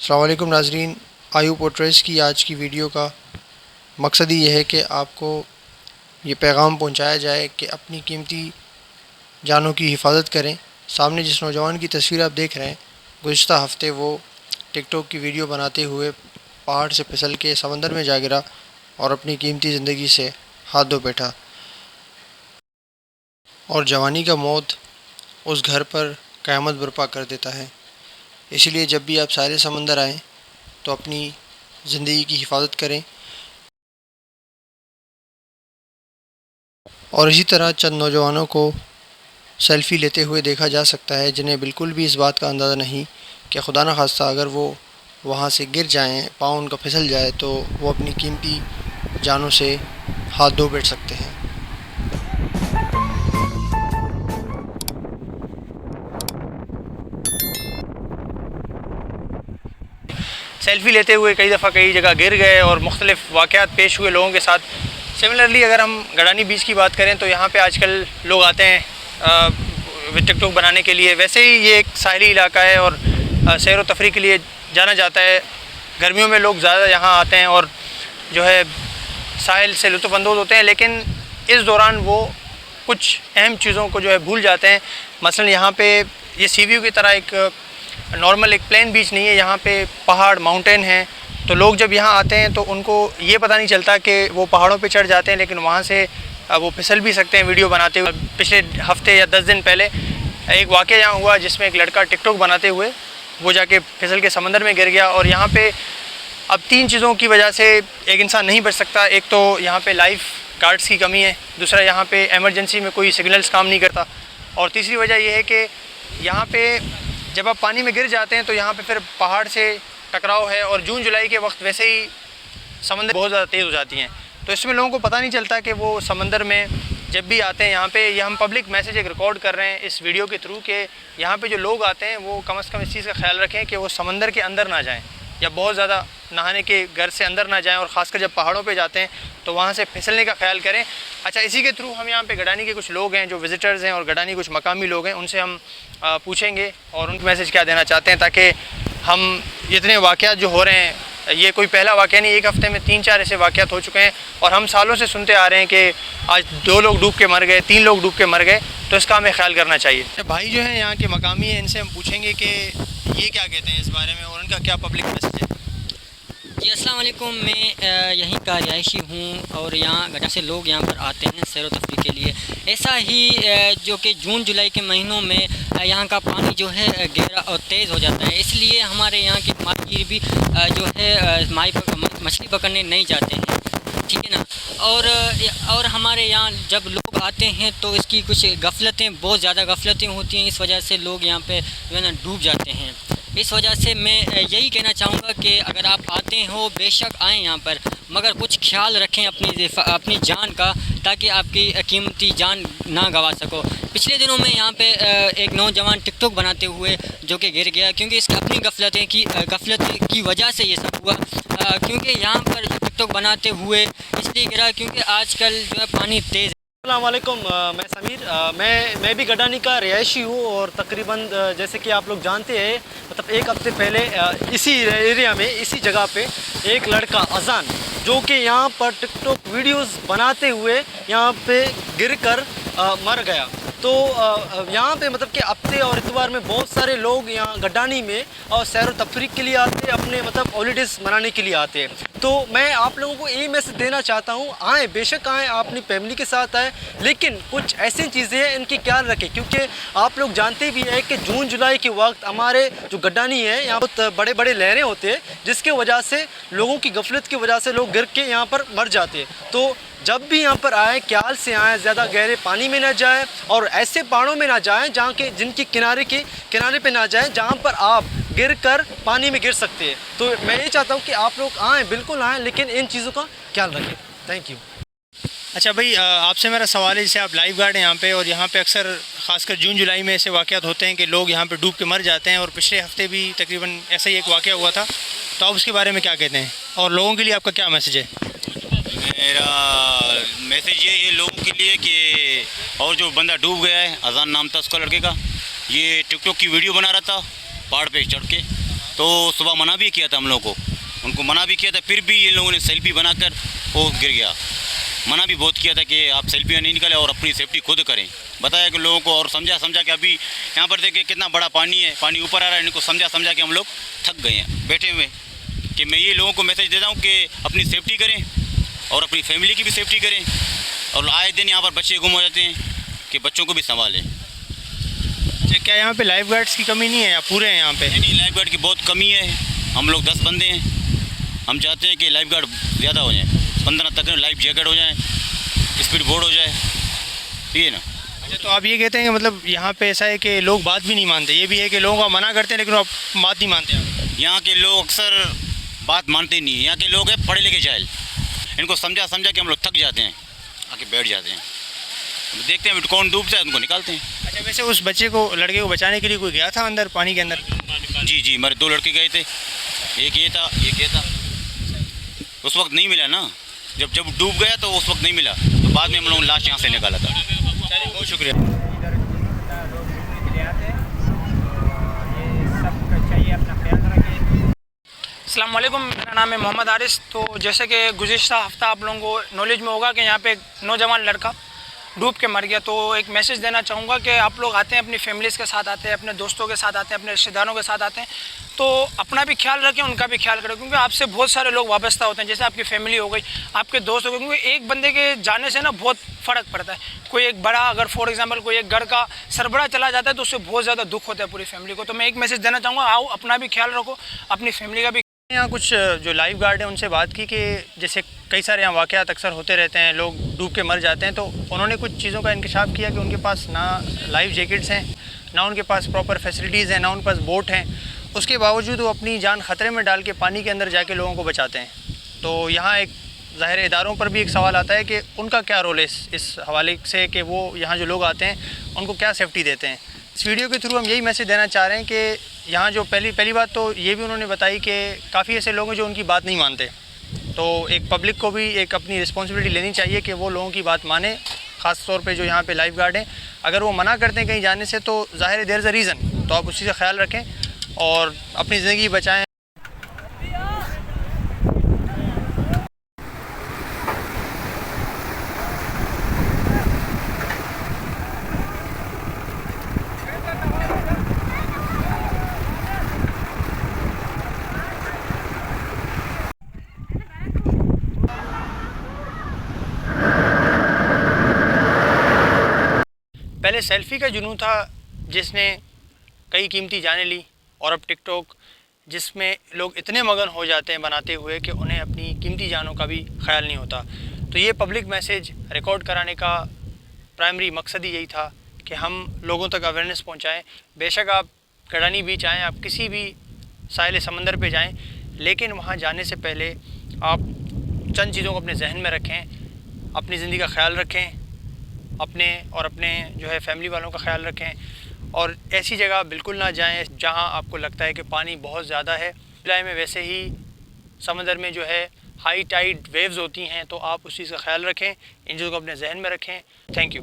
अस्सलाम वालेकुम नाज़रीन, आयू पोर्ट्रेट्स की आज की वीडियो का मकसद ही यह है कि आपको ये पैगाम पहुंचाया जाए कि अपनी कीमती जानों की हिफाजत करें। सामने जिस नौजवान की तस्वीर आप देख रहे हैं, गुज़िश्ता हफ़्ते वो टिकटॉक की वीडियो बनाते हुए पहाड़ से फिसल के समंदर में जा गिरा और अपनी कीमती ज़िंदगी से हाथ धो बैठा। और जवानी का मौत उस घर पर क़यामत बर्पा कर देता है। इसलिए जब भी आप सारे समंदर आएँ तो अपनी ज़िंदगी की हिफाजत करें। और इसी तरह चंद नौजवानों को सेल्फ़ी लेते हुए देखा जा सकता है जिन्हें बिल्कुल भी इस बात का अंदाज़ा नहीं कि खुदा न खास्ता अगर वो वहाँ से गिर जाएं, पाँव उनका फिसल जाए तो वो अपनी कीमती जानों से हाथ धो बैठ सकते हैं। सेल्फ़ी लेते हुए कई दफ़ा कई जगह गिर गए और मुख्तलिफ़ वाक़यात पेश हुए लोगों के साथ। सिमिलरली अगर हम गडानी बीच की बात करें तो यहाँ पे आजकल लोग आते हैं टिकटॉक बनाने के लिए। वैसे ही ये एक साहली इलाका है और सैर व तफरी के लिए जाना जाता है। गर्मियों में लोग ज़्यादा यहाँ आते हैं और जो है साहिल से लुत्फ़अंदोज़ होते हैं, लेकिन इस दौरान वो कुछ अहम चीज़ों को जो है भूल जाते हैं। मसलन यहाँ पे ये सी व्यू की तरह एक नॉर्मल एक प्लेन बीच नहीं है, यहाँ पे पहाड़ माउंटेन हैं। तो लोग जब यहाँ आते हैं तो उनको ये पता नहीं चलता कि वो पहाड़ों पे चढ़ जाते हैं, लेकिन वहाँ से वो फिसल भी सकते हैं वीडियो बनाते हुए। पिछले हफ़्ते या 10 दिन पहले एक वाक़या यहाँ हुआ जिसमें एक लड़का टिकटॉक बनाते हुए वो जाके फिसल के समंदर में गिर गया। और यहाँ पे अब 3 चीज़ों की वजह से एक इंसान नहीं बच सकता। एक तो यहाँ पे लाइफ गार्ड्स की कमी है, दूसरा यहाँ पे एमरजेंसी में कोई सिग्नल्स काम नहीं करता, और तीसरी वजह यह है कि यहाँ पे जब आप पानी में गिर जाते हैं तो यहाँ पे फिर पहाड़ से टकराव है। और जून जुलाई के वक्त वैसे ही समंदर बहुत ज़्यादा तेज़ हो जाती हैं, तो इसमें लोगों को पता नहीं चलता कि वो समंदर में जब भी आते हैं यहाँ पे, ये हम पब्लिक मैसेज एक रिकॉर्ड कर रहे हैं इस वीडियो के थ्रू कि यहाँ पे जो लोग आते हैं वो कम से कम इस चीज़ का ख्याल रखें कि वो समंदर के अंदर ना जाएँ या बहुत ज़्यादा नहाने के घर से अंदर ना जाएं, और ख़ासकर जब पहाड़ों पे जाते हैं तो वहाँ से फिसलने का ख्याल करें। अच्छा, इसी के थ्रू हम यहाँ पे गडानी के कुछ लोग हैं जो विज़िटर्स हैं और गडानी कुछ मकामी लोग हैं, उनसे हम पूछेंगे और उनका मैसेज क्या देना चाहते हैं, ताकि हम इतने वाक़यात जो हो रहे हैं, ये कोई पहला वाक़या नहीं, एक हफ़्ते में 3-4 ऐसे वाक़यात हो चुके हैं और हम सालों से सुनते आ रहे हैं कि आज 2 लोग डूब के मर गए, 3 लोग डूब के मर गए, तो इसका हमें ख्याल करना चाहिए। भाई जो हैं यहाँ के मकामी हैं, इनसे हम पूछेंगे कि ये क्या कहते हैं इस बारे में और उनका क्या पब्लिक मैसेज है। जी अस्सलाम वालेकुम, मैं यहीं का रिहायशी हूँ और यहाँ गडा से लोग यहाँ पर आते हैं सैर व तफरी के लिए। ऐसा ही जो कि जून जुलाई के महीनों में यहाँ का पानी जो है गहरा और तेज़ हो जाता है, इसलिए हमारे यहाँ के माहिर भी जो है मछली पकड़ने नहीं जाते हैं, ठीक है ना। और हमारे यहाँ जब लोग आते हैं तो इसकी कुछ गफलतें, बहुत ज़्यादा गफलतें होती हैं, इस वजह से लोग यहाँ पे जो है ना डूब जाते हैं। इस वजह से मैं यही कहना चाहूँगा कि अगर आप आते हो बेशक आएँ यहाँ पर, मगर कुछ ख्याल रखें अपनी जान का, ताकि आपकी कीमती जान ना गंवा सको। पिछले दिनों में यहाँ पे एक नौजवान टिकटॉक बनाते हुए जो कि गिर गया, क्योंकि इसकी अपनी गफलत की वजह से ये सब हुआ। क्योंकि यहाँ पर जो टिकटॉक बनाते हुए इसलिए गिरा क्योंकि आजकल जो है पानी तेज़। अस्सलाम वालेकुम, मैं समीर, मैं भी गडानी का रिहायशी हूँ और तकरीबन जैसे कि आप लोग जानते हैं, मतलब एक हफ़्ते पहले इसी एरिया में, इसी जगह पे एक लड़का अजान जो कि यहाँ पर टिकटॉक वीडियोस बनाते हुए यहाँ पे गिरकर मर गया। तो यहाँ पे मतलब कि हफ्ते और इतवार में बहुत सारे लोग यहाँ गडानी में और सैर व तफरीक के लिए आते हैं, अपने मतलब हॉलीडेज़ मनाने के लिए आते हैं। तो मैं आप लोगों को यही मैसेज देना चाहता हूँ, आएँ बेशक आएँ, आप अपनी फैमिली के साथ आएँ, लेकिन कुछ ऐसी चीज़ें हैं इनकी ख्याल रखें, क्योंकि आप लोग जानते भी हैं कि जून जुलाई के वक्त हमारे जो गडानी है यहाँ बहुत बड़े बड़े लहरें होते हैं, जिसके वजह से लोगों की गफलत की वजह से लोग गिर के यहाँ पर मर जाते हैं। तो जब भी यहाँ पर आए ख्याल से आएँ, ज़्यादा गहरे पानी में ना जाएं और ऐसे पहाड़ों में ना जाएं जहाँ के जिनकी किनारे पे ना जाएं जहाँ पर आप गिरकर पानी में गिर सकते हैं। तो मैं ये चाहता हूँ कि आप लोग आएँ, बिल्कुल आएँ, लेकिन इन चीज़ों का ख्याल रखें। Thank you. अच्छा भाई, आपसे मेरा सवाल है, जैसे आप लाइफ गार्ड हैं यहाँ पे और यहाँ पे अक्सर खासकर जून जुलाई में ऐसे वाक़यात होते हैं कि लोग यहाँ पे डूब के मर जाते हैं, और पिछले हफ्ते भी तकरीबन ऐसा ही एक वाक़या हुआ था, तो आप उसके बारे में क्या कहते हैं और लोगों के लिए आपका क्या मैसेज है। मेरा मैसेज ये लोगों के लिए कि और जो बंदा डूब गया है, अजान नाम था उसका लड़के का, ये टिकटॉक की वीडियो बना रहा था पहाड़ पे चढ़ के, तो सुबह मना भी किया था हम लोगों को, उनको मना भी किया था, फिर भी ये लोगों ने सेल्फी बनाकर वो गिर गया। मना भी बहुत किया था कि आप सेल्फी नहीं निकालें और अपनी सेफ्टी खुद करें, बताया कि लोगों को, और समझा कि अभी यहाँ पर देखिए कितना बड़ा पानी है, पानी ऊपर आ रहा है। इनको समझा कि हम लोग थक गए हैं बैठे हुए, कि मैं ये लोगों को मैसेज देता हूँ कि अपनी सेफ्टी करें और अपनी फैमिली की भी सेफ्टी करें। और आए दिन यहाँ पर बच्चे गुम हो जाते हैं, कि बच्चों को भी संभालें। अच्छा, क्या यहाँ पे लाइफ गार्ड्स की कमी नहीं है या पूरे हैं यहाँ पे? नहीं, लाइफ गार्ड की बहुत कमी है। हम लोग 10 बंदे हैं, हम चाहते हैं कि लाइफ गार्ड ज़्यादा हो जाए, 15 तक लाइफ जैकेट हो जाए, स्पीड बोर्ड हो जाए, ठीक है ना। अच्छा, तो आप ये कहते हैं कि मतलब यहाँ पे ऐसा है कि लोग बात भी नहीं मानते, ये भी है कि लोगों का मना करते हैं लेकिन वो बात नहीं मानते आप? यहाँ के लोग अक्सर बात मानते नहीं हैं। यहाँ के लोग हैं पढ़े लिखे जाहिल, इनको समझा कि हम लोग थक जाते हैं, आके बैठ जाते हैं, देखते हैं कौन डूब जाए उनको निकालते हैं। अच्छा, वैसे उस बच्चे को, लड़के को बचाने के लिए कोई गया था अंदर पानी के अंदर? जी, हमारे 2 लड़के गए थे, एक ये था। उस वक्त नहीं मिला ना, जब डूब गया तो उस वक्त नहीं मिला, तो बाद में हम लोगों ने लाश यहाँ से निकाला था। चलिए, बहुत शुक्रिया। अस्सलाम वालेकुम, मेरा नाम है मोहम्मद आरिस। तो जैसे कि गुज़िश्ता हफ़्ता आप लोगों को नॉलेज में होगा कि यहाँ पे एक नौजवान लड़का डूब के मर गया। तो एक मैसेज देना चाहूँगा कि आप लोग आते हैं, अपनी फैमिलीज़ के साथ आते हैं, अपने दोस्तों के साथ आते हैं, अपने रिश्तेदारों के साथ आते हैं, तो अपना भी ख्याल रखें, उनका भी ख्याल करें, क्योंकि आपसे बहुत सारे लोग वाबस्ता होते हैं। जैसे आपकी फैमिली हो गई, आपके दोस्त हो गए, क्योंकि एक बंदे के जाने से ना बहुत फ़र्क पड़ता है। कोई एक बड़ा, अगर फॉर एग्जांपल कोई एक घर का सरबराह चला जाता है तो उससे बहुत ज़्यादा दुख होता है पूरी फैमिली को। तो मैं एक मैसेज देना चाहूँगा, आओ अपना भी ख्याल रखो, अपनी फैमिली का भी। यहाँ कुछ जो लाइफ गार्ड हैं उनसे बात की कि जैसे कई सारे यहाँ वाक़यात अक्सर होते रहते हैं, लोग डूब के मर जाते हैं, तो उन्होंने कुछ चीज़ों का इंकशाफ किया कि उनके पास ना लाइफ जैकेट्स हैं, ना उनके पास प्रॉपर फैसिलिटीज़ हैं, ना उनके पास बोट हैं। उसके बावजूद वो अपनी जान ख़तरे में डाल के पानी के अंदर जाके लोगों को बचाते हैं। तो यहाँ एक ज़ाहिर इदारों पर भी एक सवाल आता है कि उनका क्या रोल है इस हवाले से, कि वो यहाँ जो लोग आते हैं उनको क्या सेफ्टी देते हैं। इस वीडियो के थ्रू हम यही मैसेज देना चाह रहे हैं कि यहाँ जो पहली बात तो ये भी उन्होंने बताई कि काफ़ी ऐसे लोग हैं जो उनकी बात नहीं मानते। तो एक पब्लिक को भी एक अपनी रिस्पॉन्सिबिलिटी लेनी चाहिए कि वो लोगों की बात माने, ख़ास तौर पे जो यहाँ पे लाइफ गार्ड हैं। अगर वो मना करते हैं कहीं जाने से तो ज़ाहिर है देयर इज़ अ रीज़न, तो आप उसी से ख्याल रखें और अपनी ज़िंदगी बचाएँ। पहले सेल्फ़ी का जुनून था जिसने कई कीमती जानें ली, और अब टिकटॉक जिसमें लोग इतने मगन हो जाते हैं बनाते हुए कि उन्हें अपनी कीमती जानों का भी ख्याल नहीं होता। तो ये पब्लिक मैसेज रिकॉर्ड कराने का प्राइमरी मकसद ही यही था कि हम लोगों तक अवेयरनेस पहुंचाएं। बेशक आप गडानी बीच आएँ, आप किसी भी साहिल समंदर पे जाएं, लेकिन वहाँ जाने से पहले आप चंद चीज़ों को अपने जहन में रखें, अपनी ज़िंदगी का ख्याल रखें, अपने और अपने जो है फैमिली वालों का ख्याल रखें, और ऐसी जगह बिल्कुल ना जाएं जहां आपको लगता है कि पानी बहुत ज़्यादा है। जुलाई में वैसे ही समंदर में जो है हाई टाइड वेव्स होती हैं, तो आप उस चीज़ का ख्याल रखें, इन चीज़ों को अपने जहन में रखें। Thank you.